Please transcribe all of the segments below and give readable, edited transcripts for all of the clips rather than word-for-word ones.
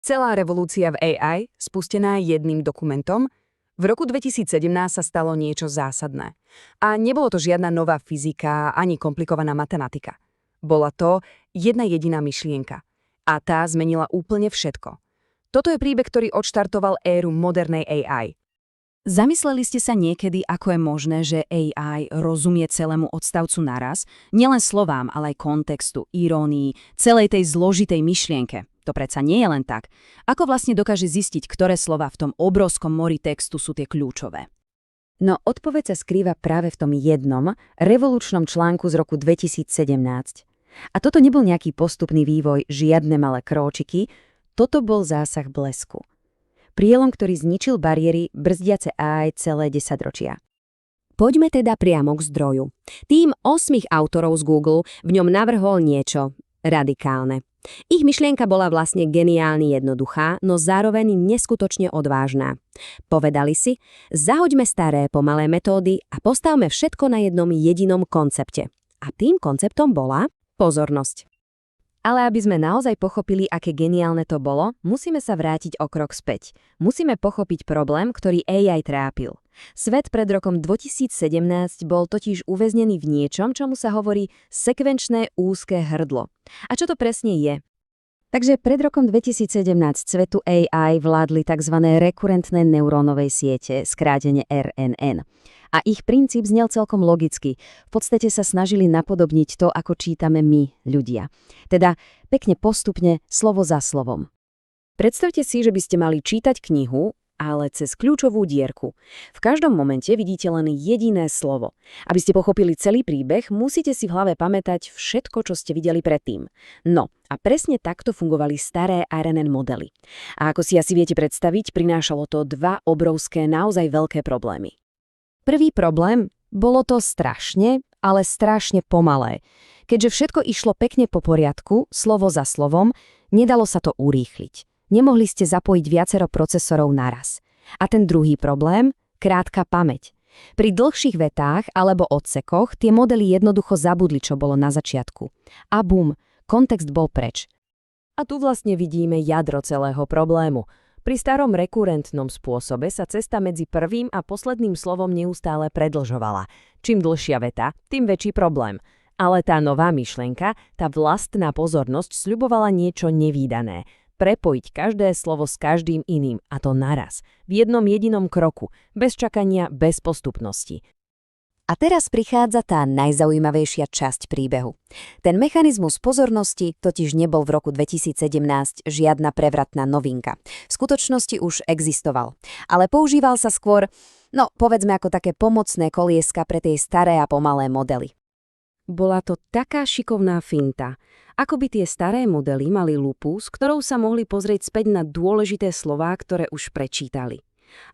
Celá revolúcia v AI, spustená jedným dokumentom, v roku 2017 sa stalo niečo zásadné. A nebolo to žiadna nová fyzika ani komplikovaná matematika. Bola to jedna jediná myšlienka. A tá zmenila úplne všetko. Toto je príbeh, ktorý odštartoval éru modernej AI. Zamysleli ste sa niekedy, ako je možné, že AI rozumie celému odstavcu naraz, nielen slovám, ale aj kontextu, irónii, celej tej zložitej myšlienke? To predsa nie je len tak. Ako vlastne dokáže zistiť, ktoré slová v tom obrovskom mori textu sú tie kľúčové? No odpoveď sa skrýva práve v tom jednom, revolučnom článku z roku 2017. A toto nebol nejaký postupný vývoj, žiadne malé króčiky, toto bol zásah blesku. Prielom, ktorý zničil bariéry brzdiace AI celé 10 ročia. Poďme teda priamo k zdroju. Tým 8 autorov z Google v ňom navrhol niečo radikálne. Ich myšlienka bola vlastne geniálne jednoduchá, no zároveň neskutočne odvážna. Povedali si, zahoďme staré pomalé metódy a postavme všetko na jednom jedinom koncepte. A tým konceptom bola pozornosť. Ale aby sme naozaj pochopili, aké geniálne to bolo, musíme sa vrátiť o krok späť. Musíme pochopiť problém, ktorý AI trápil. Svet pred rokom 2017 bol totiž uväznený v niečom, čomu sa hovorí sekvenčné úzke hrdlo. A čo to presne je? Takže pred rokom 2017 svetu AI vládli tzv. Rekurentné neurónové siete, skrátene RNN. A ich princíp znel celkom logicky. V podstate sa snažili napodobniť to, ako čítame my, ľudia. Teda pekne postupne, slovo za slovom. Predstavte si, že by ste mali čítať knihu, ale cez kľúčovú dierku. V každom momente vidíte len jediné slovo. Aby ste pochopili celý príbeh, musíte si v hlave pamätať všetko, čo ste videli predtým. No, a presne takto fungovali staré RNN modely. A ako si asi viete predstaviť, prinášalo to dva obrovské, naozaj veľké problémy. Prvý problém, bolo to strašne, ale strašne pomalé. Keďže všetko išlo pekne po poriadku, slovo za slovom, nedalo sa to urýchliť. Nemohli ste zapojiť viacero procesorov naraz. A ten druhý problém, krátka pamäť. Pri dlhších vetách alebo odsekoch tie modely jednoducho zabudli, čo bolo na začiatku. A bum, kontext bol preč. A tu vlastne vidíme jadro celého problému. Pri starom rekurentnom spôsobe sa cesta medzi prvým a posledným slovom neustále predĺžovala. Čím dlhšia veta, tým väčší problém. Ale tá nová myšlienka, tá vlastná pozornosť sľubovala niečo nevídané. Prepojiť každé slovo s každým iným, a to naraz, v jednom jedinom kroku, bez čakania, bez postupnosti. A teraz prichádza tá najzaujímavejšia časť príbehu. Ten mechanizmus pozornosti totiž nebol v roku 2017 žiadna prevratná novinka. V skutočnosti už existoval, ale používal sa skôr, povedzme ako také pomocné kolieska pre tie staré a pomalé modely. Bola to taká šikovná finta, ako by tie staré modely mali lupu, s ktorou sa mohli pozrieť späť na dôležité slová, ktoré už prečítali.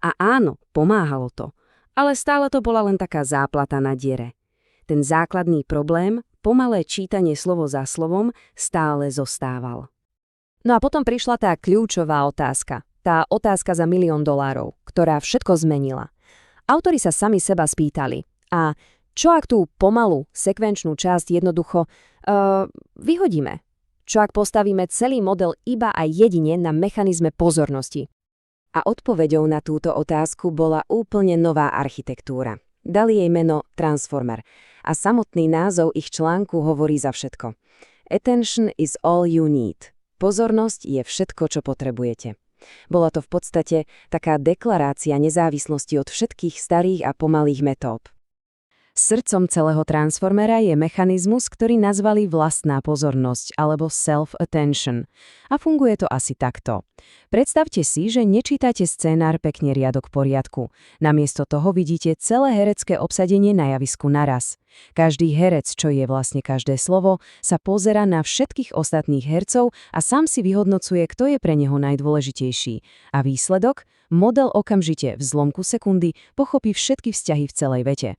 A áno, pomáhalo to. Ale stále to bola len taká záplata na diere. Ten základný problém, pomalé čítanie slovo za slovom, stále zostával. No a potom prišla tá kľúčová otázka. Tá otázka za $1 000 000, ktorá všetko zmenila. Autori sa sami seba spýtali. A čo ak tú pomalú, sekvenčnú časť jednoducho vyhodíme? Čo ak postavíme celý model iba a jedine na mechanizme pozornosti? A odpoveďou na túto otázku bola úplne nová architektúra. Dali jej meno Transformer a samotný názov ich článku hovorí za všetko. Attention is all you need. Pozornosť je všetko, čo potrebujete. Bola to v podstate taká deklarácia nezávislosti od všetkých starých a pomalých metód. Srdcom celého Transformera je mechanizmus, ktorý nazvali vlastná pozornosť alebo self-attention. A funguje to asi takto. Predstavte si, že nečítate scénár pekne riadok poriadku. Namiesto toho vidíte celé herecké obsadenie na javisku naraz. Každý herec, čo je vlastne každé slovo, sa pozerá na všetkých ostatných hercov a sám si vyhodnocuje, kto je pre neho najdôležitejší. A výsledok? Model okamžite v zlomku sekundy pochopí všetky vzťahy v celej vete.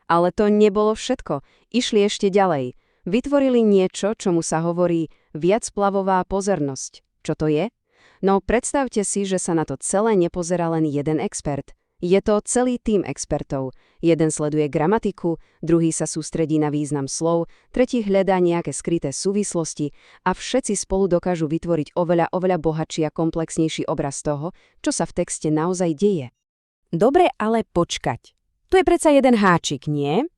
Ale to nebolo všetko. Išli ešte ďalej. Vytvorili niečo, čomu sa hovorí viacplavová pozornosť. Čo to je? No predstavte si, že sa na to celé nepozerá len jeden expert. Je to celý tím expertov. Jeden sleduje gramatiku, druhý sa sústredí na význam slov, tretí hľadá nejaké skryté súvislosti a všetci spolu dokážu vytvoriť oveľa bohatší a komplexnejší obraz toho, čo sa v texte naozaj deje. Dobre, ale počkať. Tu je predsa jeden háčik, nie?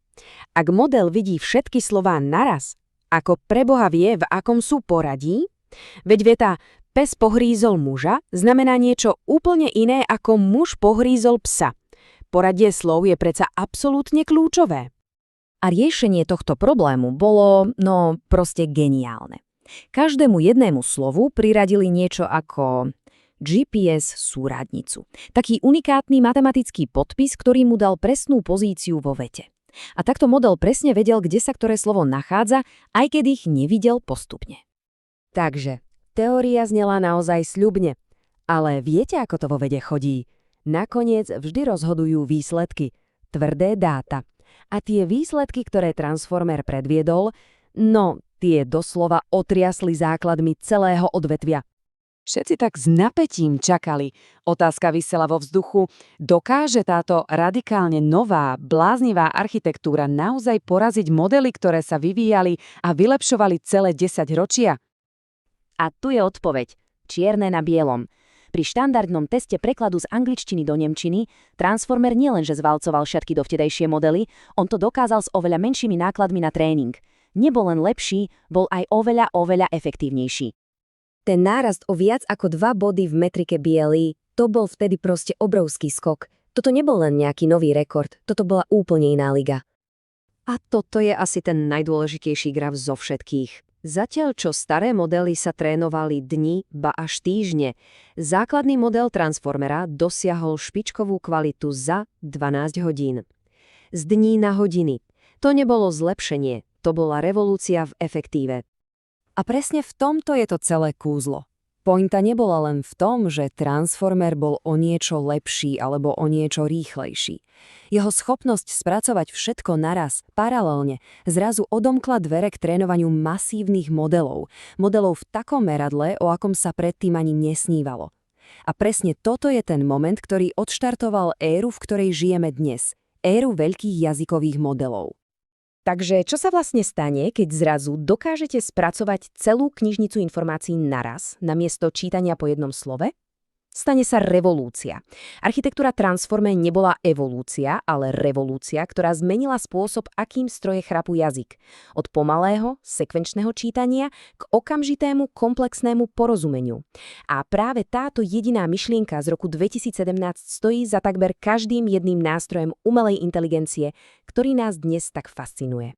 Ak model vidí všetky slová naraz, ako preboha vie, v akom sú poradí? Veď veta pes pohrízol muža znamená niečo úplne iné ako muž pohrízol psa. Poradie slov je predsa absolútne kľúčové. A riešenie tohto problému bolo, proste geniálne. Každému jednému slovu priradili niečo ako GPS súradnicu. Taký unikátny matematický podpis, ktorý mu dal presnú pozíciu vo vete. A takto model presne vedel, kde sa ktoré slovo nachádza, aj keď ich nevidel postupne. Takže teória znela naozaj sľubne. Ale viete, ako to vo vede chodí? Nakoniec vždy rozhodujú výsledky, tvrdé dáta. A tie výsledky, ktoré Transformer predviedol, tie doslova otriasli základmi celého odvetvia. Všetci tak s napätím čakali. Otázka visela vo vzduchu. Dokáže táto radikálne nová, bláznivá architektúra naozaj poraziť modely, ktoré sa vyvíjali a vylepšovali celé 10 ročia? A tu je odpoveď. Čierne na bielom. Pri štandardnom teste prekladu z angličtiny do nemčiny Transformer nielenže zvalcoval všetky dovtedajšie modely, on to dokázal s oveľa menšími nákladmi na tréning. Nebol len lepší, bol aj oveľa efektívnejší. Ten nárast o viac ako 2 body v metrike BLE, to bol vtedy proste obrovský skok. Toto nebol len nejaký nový rekord, toto bola úplne iná liga. A toto je asi ten najdôležitejší graf zo všetkých. Zatiaľ, čo staré modely sa trénovali dni, ba až týždne, základný model Transformera dosiahol špičkovú kvalitu za 12 hodín. Z dní na hodiny. To nebolo zlepšenie, to bola revolúcia v efektíve. A presne v tomto je to celé kúzlo. Pointa nebola len v tom, že Transformer bol o niečo lepší alebo o niečo rýchlejší. Jeho schopnosť spracovať všetko naraz, paralelne, zrazu odomkla dvere k trénovaniu masívnych modelov. Modelov v takom meradle, o akom sa predtým ani nesnívalo. A presne toto je ten moment, ktorý odštartoval éru, v ktorej žijeme dnes. Éru veľkých jazykových modelov. Takže čo sa vlastne stane, keď zrazu dokážete spracovať celú knižnicu informácií naraz, namiesto čítania po jednom slove? Stane sa revolúcia. Architektúra Transformer nebola evolúcia, ale revolúcia, ktorá zmenila spôsob, akým stroje chrápu jazyk. Od pomalého, sekvenčného čítania k okamžitému komplexnému porozumeniu. A práve táto jediná myšlienka z roku 2017 stojí za takmer každým jedným nástrojem umelej inteligencie, ktorý nás dnes tak fascinuje.